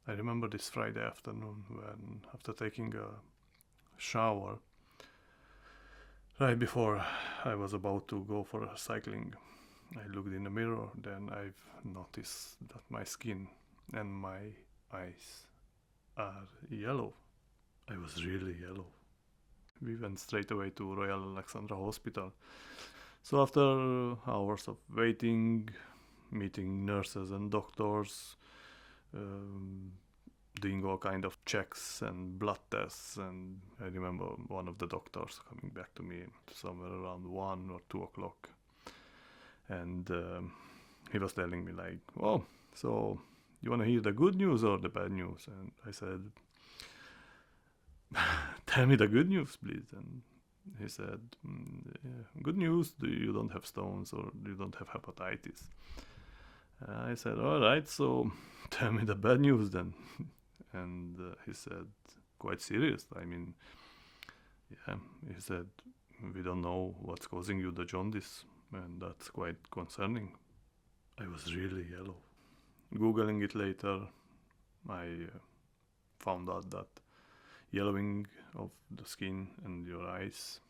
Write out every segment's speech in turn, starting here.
I remember this Friday afternoon when, after taking a shower, right before I was about to go for cycling, I looked in the mirror. Then I've noticed that my skin and my eyes are yellow. I was really yellow. We went straight away to Royal Alexandra Hospital. So after hours of waiting, meeting nurses and doctors, um, doing all kind of checks and blood tests, and I remember one of the doctors coming back to me somewhere around 1 or 2 o'clock, and he was telling me like, "Oh, so you want to hear the good news or the bad news?" And I said, "Tell me the good news, please." And he said, yeah, "Good news, you don't have stones or you don't have hepatitis." I said, "All right, so tell me the bad news then." And he said, quite serious. I mean, yeah, he said, "We don't know what's causing you the jaundice, and that's quite concerning." I was really yellow. Googling it later, I found out that yellowing of the skin and your eyes,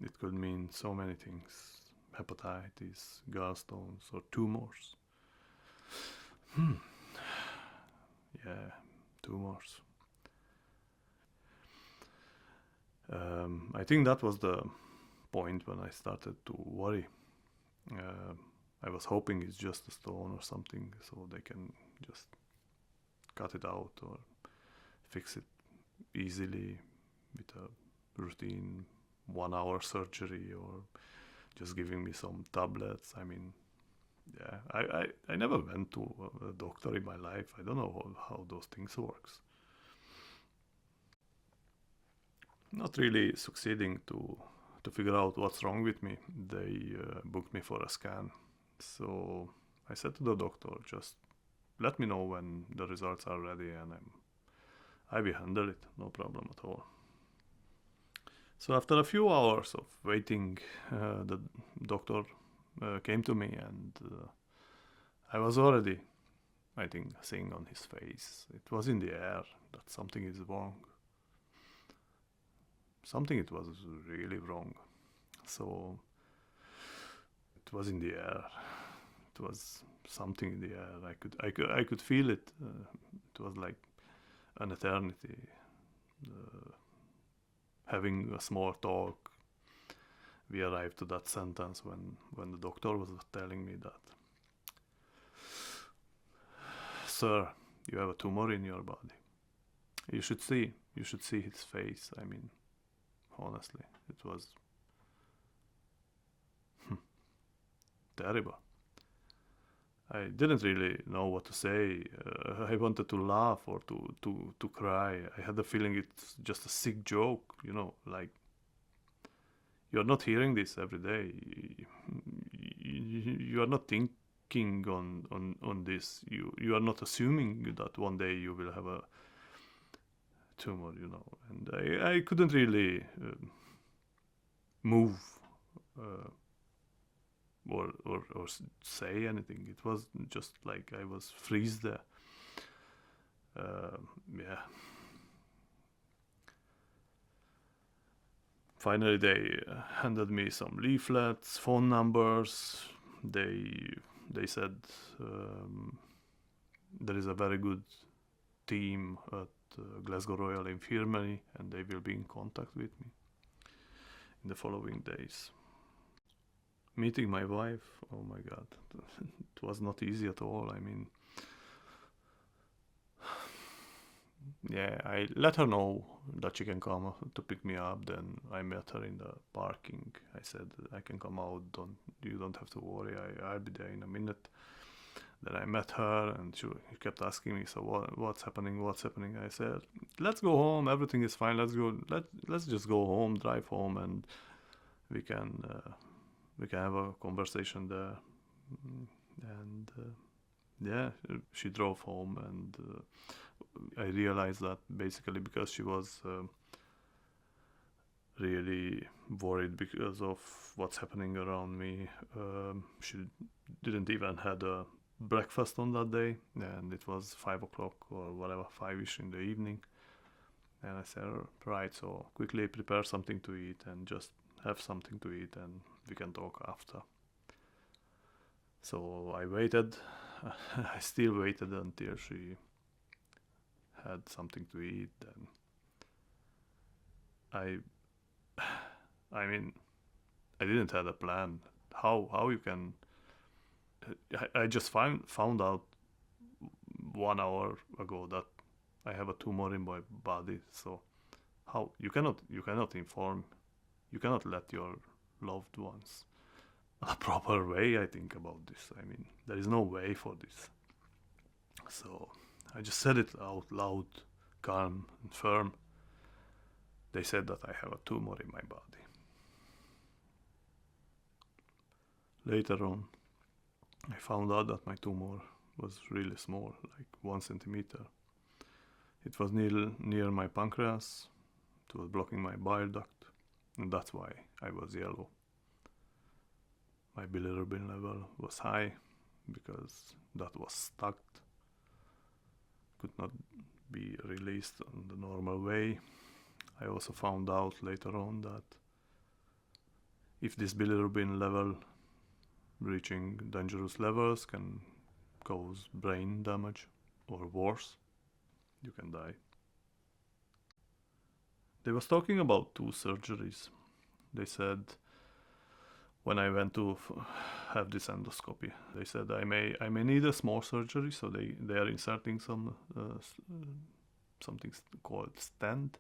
it could mean so many things: hepatitis, gallstones, or tumors. Yeah, tumors. I think that was the point when I started to worry. Uh, I was hoping it's just a stone or something, so they can just cut it out or fix it easily with a routine 1 hour surgery, or just giving me some tablets. I mean, yeah, I never went to a doctor in my life. I don't know how those things works. Not really succeeding to figure out what's wrong with me. They booked me for a scan. So I said to the doctor, just let me know when the results are ready, and I will handle it, no problem at all. So after a few hours of waiting, the doctor came to me, and I was already, I think, seeing on his face, it was in the air that something is wrong. Something it was really wrong. So it was in the air. It was something in the air. I could feel it. It was like an eternity. Having a small talk, we arrived to that sentence when the doctor was telling me that, "Sir, you have a tumor in your body. You should see his face." I mean, honestly, it was terrible. I didn't really know what to say. I wanted to laugh or to cry. I had the feeling it's just a sick joke, like you're not hearing this every day. You are not thinking on this. You are not assuming that one day you will have a tumor, And I couldn't really move. Or say anything. It was just like I was freeze there. Yeah. Finally, they handed me some leaflets, phone numbers. They said there is a very good team at Glasgow Royal Infirmary, and they will be in contact with me in the following days. Meeting my wife, oh my god, it was not easy at all. I mean, yeah, I let her know that she can come to pick me up. Then I met her in the parking. I said, "I can come out. You don't have to worry. I'll be there in a minute." Then I met her, and she kept asking me, "So what's happening? What's happening?" I said, "Let's go home. Everything is fine. Let's go. Let's just go home, drive home, and we can have a conversation there." And yeah, she drove home, and I realized that basically because she was really worried because of what's happening around me, she didn't even had a breakfast on that day, and it was 5 o'clock or whatever, 5ish in the evening. And I said, right, so quickly prepare something to eat and just have something to eat, and we can talk after. So I waited. I still waited until she had something to eat, and I mean, I didn't have a plan. How you can? I just found out 1 hour ago that I have a tumor in my body. So how you cannot inform, you cannot let your loved ones a proper way. I think about this. I mean, there is no way for this. So I just said it out loud, calm and firm. They said that I have a tumor in my body. Later on, I found out that my tumor was really small, like 1 centimeter. It was near my pancreas. It was blocking my bile duct, and that's why I was yellow. My bilirubin level was high because that was stuck, could not be released in the normal way. I also found out later on that if this bilirubin level reaching dangerous levels can cause brain damage, or worse, you can die. They was talking about 2 surgeries. They said when I went to have this endoscopy, they said I may need a small surgery, so they are inserting something called stent.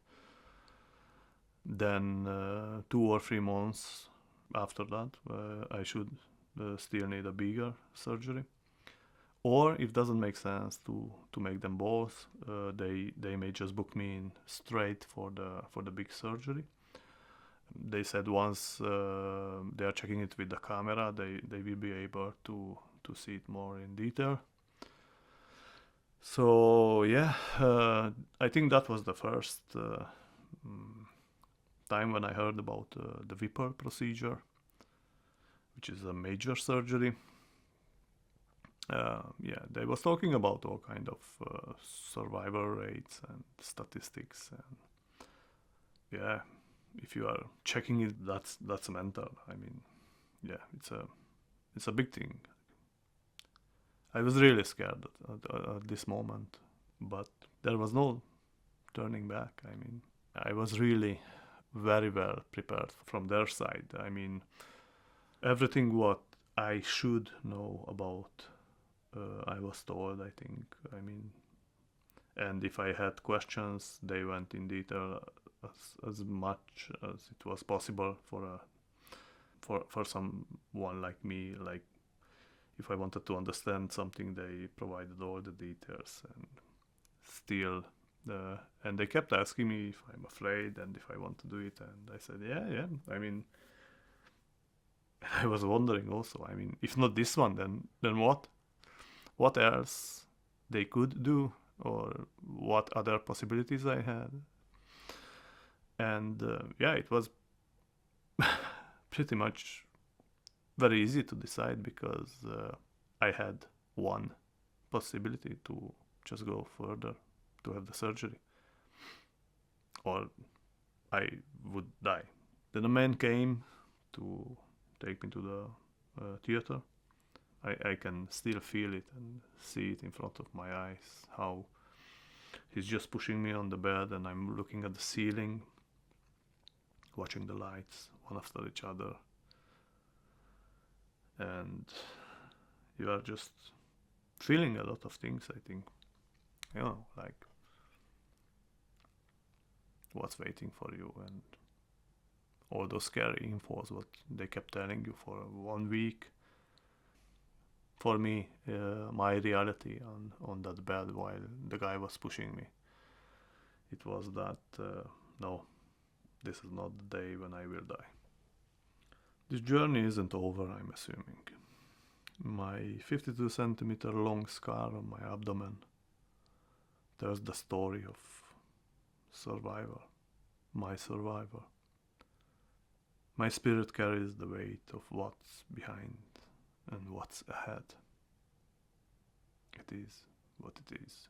Then 2 or 3 months after that, I should still need a bigger surgery. Or if it doesn't make sense to make them both, they may just book me in straight for the big surgery. They said once they are checking it with the camera, they will be able to see it more in detail. So yeah, I think that was the first time when I heard about the Viper procedure, which is a major surgery. They was talking about all kind of survival rates and statistics, and yeah, if you are checking it, that's mental. I mean, yeah, it's a big thing. I was really scared at this moment, but there was no turning back. I mean, I was really very well prepared from their side. I mean, everything what I should know about, I was told, I think. I mean, and if I had questions, they went in detail as much as it was possible for someone like me. Like, if I wanted to understand something, they provided all the details, and still, and they kept asking me if I'm afraid and if I want to do it, and I said, yeah. I mean, I was wondering also. I mean, if not this one, then what? What else they could do, or what other possibilities I had? And it was pretty much very easy to decide, because I had one possibility to just go further to have the surgery, or I would die. Then the man came to take me to the theater. I can still feel it and see it in front of my eyes, how he's just pushing me on the bed, and I'm looking at the ceiling, watching the lights one after each other, and you are just feeling a lot of things, I think, like what's waiting for you, and all those scary infos what they kept telling you for 1 week. For me, my reality on that bed while the guy was pushing me, it was that no, this is not the day when I will die. This journey isn't over, I'm assuming. My 52 centimeter long scar on my abdomen tells the story of survival, my survival. My spirit carries the weight of what's behind and what's ahead. It is what it is.